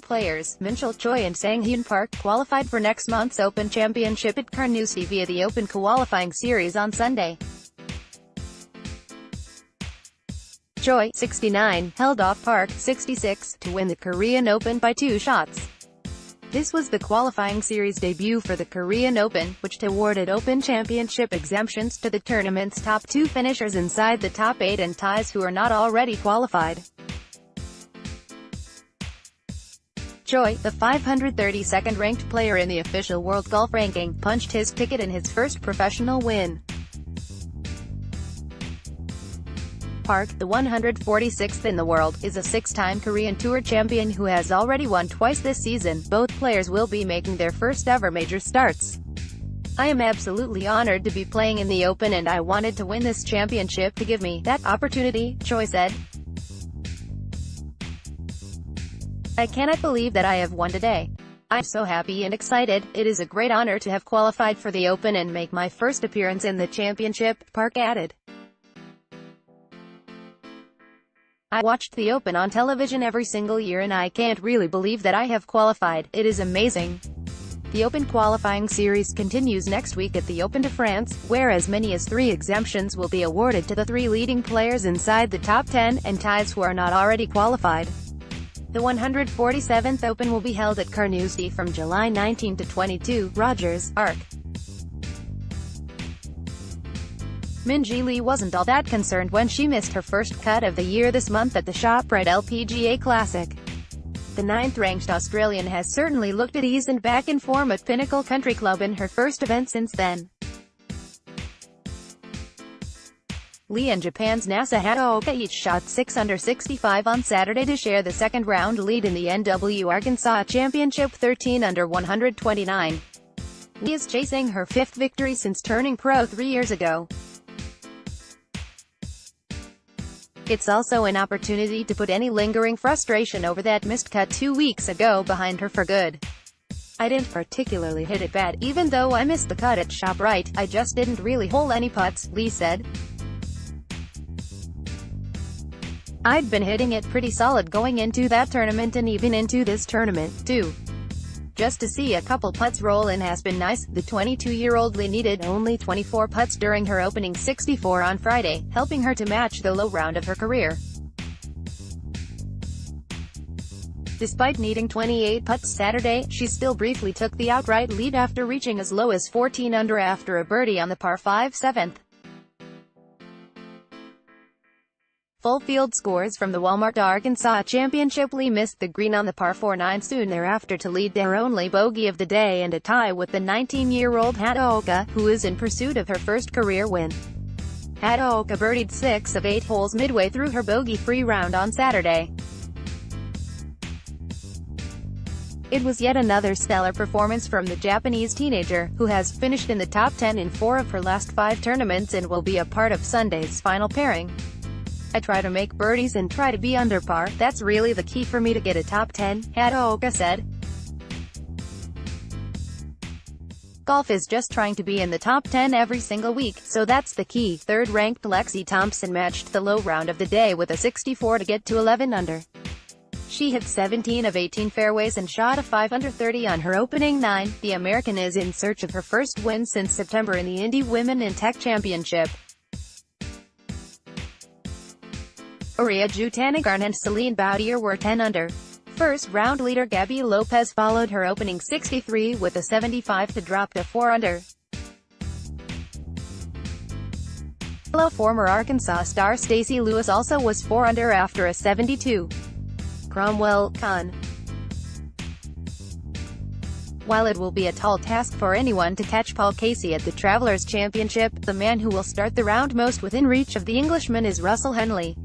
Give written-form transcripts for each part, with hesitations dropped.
players, Minchel Choi and Sanghyun Park, qualified for next month's Open Championship at Carnoustie via the Open qualifying series on Sunday. Choi, 69, held off Park, 66, to win the Korean Open by 2 shots. This was the qualifying series debut for the Korean Open, which awarded Open Championship exemptions to the tournament's top 2 finishers inside the top 8 and ties who are not already qualified. Choi, the 532nd ranked player in the official world golf ranking, punched his ticket in his first professional win. Park, the 146th in the world, is a 6-time Korean Tour champion who has already won twice this season. Both players will be making their first ever major starts. "I am absolutely honored to be playing in the Open and I wanted to win this championship to give me that opportunity," Choi said. "I cannot believe that I have won today. I'm so happy and excited. It is a great honor to have qualified for the Open and make my first appearance in the championship," Park added. "I watched the Open on television every single year and I can't really believe that I have qualified. It is amazing." The Open qualifying series continues next week at the Open de France, where as many as 3 exemptions will be awarded to the 3 leading players inside the top 10, and ties who are not already qualified. The 147th Open will be held at Carnoustie from July 19 to 22, Rogers, Arc. Minchel wasn't all that concerned when she missed her first cut of the year this month at the ShopRite LPGA Classic. The 9th-ranked Australian has certainly looked at ease and back in form at Pinnacle Country Club in her first event since then. Lee and Japan's Nasa Hataoka each shot 6 under 65 on Saturday to share the second-round lead in the NW Arkansas Championship 13 under 129. Lee is chasing her 5th victory since turning pro 3 years ago. It's also an opportunity to put any lingering frustration over that missed cut 2 weeks ago behind her for good. "I didn't particularly hit it bad, even though I missed the cut at ShopRite. I just didn't really hole any putts," Lee said. "I'd been hitting it pretty solid going into that tournament and even into this tournament, too. Just to see a couple putts roll in has been nice." The 22-year-old Lee needed only 24 putts during her opening 64 on Friday, helping her to match the low round of her career. Despite needing 28 putts Saturday, she still briefly took the outright lead after reaching as low as 14 under after a birdie on the par 5 7th. Full field scores from the Walmart Arkansas Championship. Lee missed the green on the par 4 9 soon thereafter to lead their only bogey of the day and a tie with the 19-year-old Hataoka, who is in pursuit of her first career win. Hataoka birdied 6 of 8 holes midway through her bogey-free round on Saturday. It was yet another stellar performance from the Japanese teenager, who has finished in the top 10 in 4 of her last 5 tournaments and will be a part of Sunday's final pairing. "I try to make birdies and try to be under par. That's really the key for me to get a top 10, Hataoka said. "Golf is just trying to be in the top 10 every single week, so that's the key." 3rd-ranked Lexi Thompson matched the low round of the day with a 64 to get to 11 under. She hit 17 of 18 fairways and shot a 5 under 30 on her opening 9. The American is in search of her first win since September in the Indy Women in Tech Championship. Maria Jutanagarn and Celine Baudier were 10 under. First-round leader Gabby Lopez followed her opening 63 with a 75 to drop to 4 under. Fellow former Arkansas star Stacey Lewis also was 4 under after a 72. Cromwell, Con. While it will be a tall task for anyone to catch Paul Casey at the Travelers Championship, the man who will start the round most within reach of the Englishman is Russell Henley.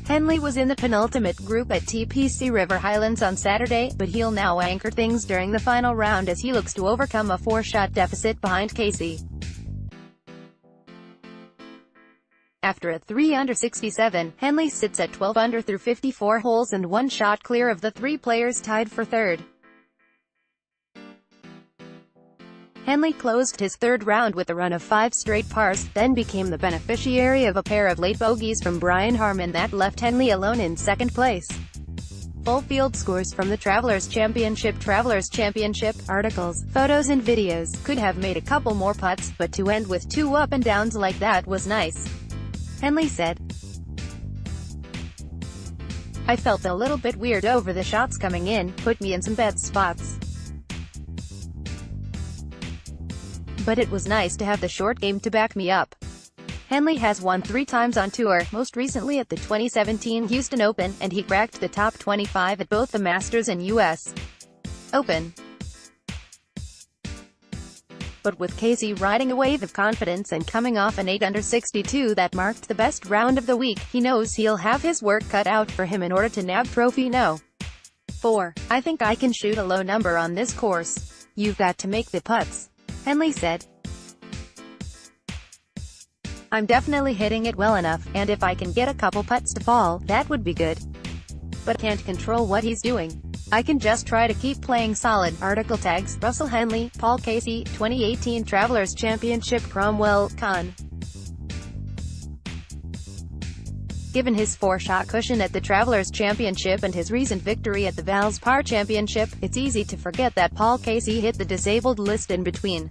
Henley was in the penultimate group at TPC River Highlands on Saturday, but he'll now anchor things during the final round as he looks to overcome a 4-shot deficit behind Casey. After a 3 under 67, Henley sits at 12 under through 54 holes and 1 shot clear of the 3 players tied for 3rd. Henley closed his 3rd round with a run of 5 straight pars, then became the beneficiary of a pair of late bogeys from Brian Harman that left Henley alone in 2nd place. Full field scores from the Travelers Championship. Articles, photos and videos. Could have made a couple more putts, but to end with 2 up and downs like that was nice. Henley said. I felt a little bit weird over the shots coming in, put me in some bad spots. But it was nice to have the short game to back me up. Henley has won 3 times on tour, most recently at the 2017 Houston Open, and he cracked the top 25 at both the Masters and US Open. But with Casey riding a wave of confidence and coming off an 8-under 62 that marked the best round of the week, he knows he'll have his work cut out for him in order to nab trophy no. 4. I think I can shoot a low number on this course. You've got to make the putts, Henley said. I'm definitely hitting it well enough, and if I can get a couple putts to fall, that would be good. But can't control what he's doing. I can just try to keep playing solid. Article tags, Russell Henley, Paul Casey, 2018 Travelers Championship. Cromwell, Con. Given his 4-shot cushion at the Travelers Championship and his recent victory at the Valspar Championship, it's easy to forget that Paul Casey hit the disabled list in between.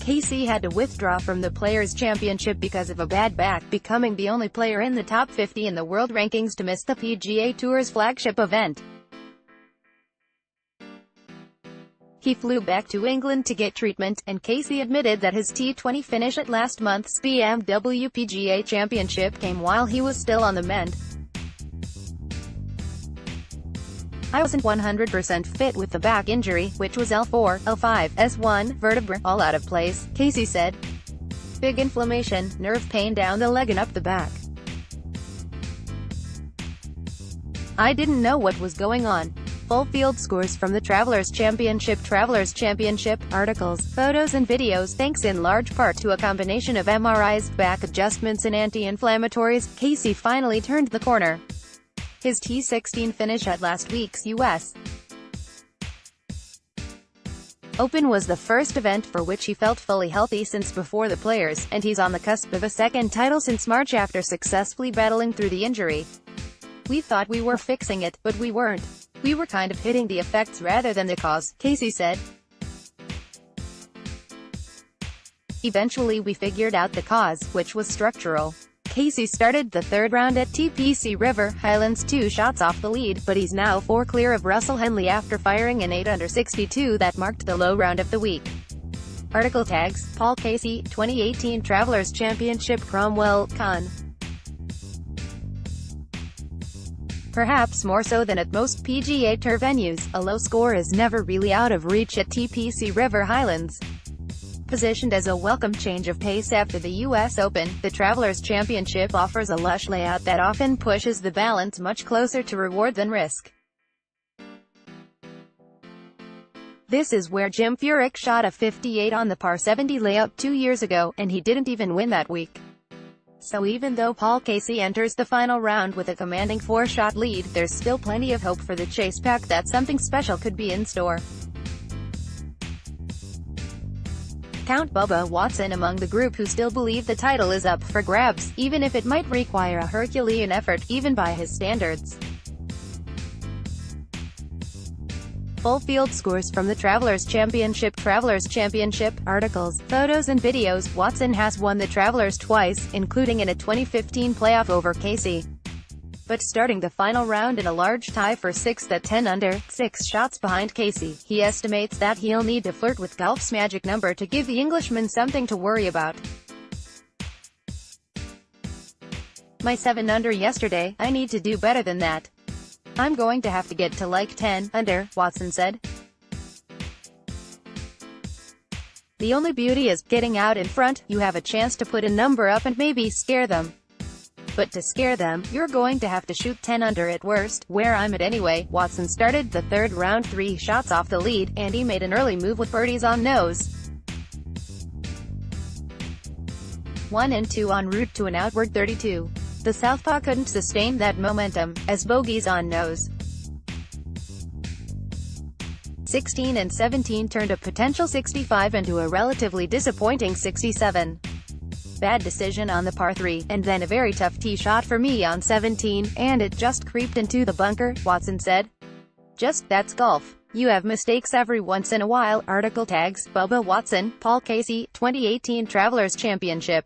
Casey had to withdraw from the Players' Championship because of a bad back, becoming the only player in the top 50 in the world rankings to miss the PGA Tour's flagship event. He flew back to England to get treatment, and Casey admitted that his T20 finish at last month's BMW PGA Championship came while he was still on the mend. I wasn't 100% fit with the back injury, which was L4, L5, S1 vertebra, all out of place, Casey said. Big inflammation, nerve pain down the leg and up the back. I didn't know what was going on. Full field scores from the Travelers Championship. Articles, photos and videos. Thanks in large part to a combination of MRIs, back adjustments and anti-inflammatories, Casey finally turned the corner. His T16 finish at last week's U.S. Open was the first event for which he felt fully healthy since before the Players, and he's on the cusp of a second title since March after successfully battling through the injury. We thought we were fixing it, but we weren't. We were kind of hitting the effects rather than the cause, Casey said. Eventually we figured out the cause, which was structural. Casey started the 3rd round at TPC River Highlands 2 shots off the lead, but he's now 4 clear of Russell Henley after firing an 8-under 62 that marked the low round of the week. Article tags, Paul Casey, 2018 Travelers Championship. Cromwell, Con. Perhaps more so than at most PGA Tour venues, a low score is never really out of reach at TPC River Highlands. Positioned as a welcome change of pace after the US Open, the Travelers Championship offers a lush layout that often pushes the balance much closer to reward than risk. This is where Jim Furyk shot a 58 on the par 70 layup 2 years ago, and he didn't even win that week. So even though Paul Casey enters the final round with a commanding 4-shot lead, there's still plenty of hope for the chase pack that something special could be in store. Count Bubba Watson among the group who still believe the title is up for grabs, even if it might require a Herculean effort, even by his standards. Full field scores from the Travelers Championship. Articles, photos and videos. Watson has won the Travelers twice, including in a 2015 playoff over Casey. But starting the final round in a large tie for 6th at 10 under, 6 shots behind Casey, he estimates that he'll need to flirt with golf's magic number to give the Englishman something to worry about. My 7 under yesterday, I need to do better than that. I'm going to have to get to like 10 under, Watson said. The only beauty is getting out in front. You have a chance to put a number up and maybe scare them. But to scare them, you're going to have to shoot 10 under at worst, where I'm at anyway. Watson started the 3rd round 3 shots off the lead, and he made an early move with birdies on nose. 1 and 2 en route to an outward 32. The southpaw couldn't sustain that momentum, as bogeys on nose. 16 and 17 turned a potential 65 into a relatively disappointing 67. Bad decision on the par 3, and then a very tough tee shot for me on 17, and it just creeped into the bunker," Watson said. That's golf. You have mistakes every once in a while." Article tags Bubba Watson, Paul Casey, 2018 Travelers Championship.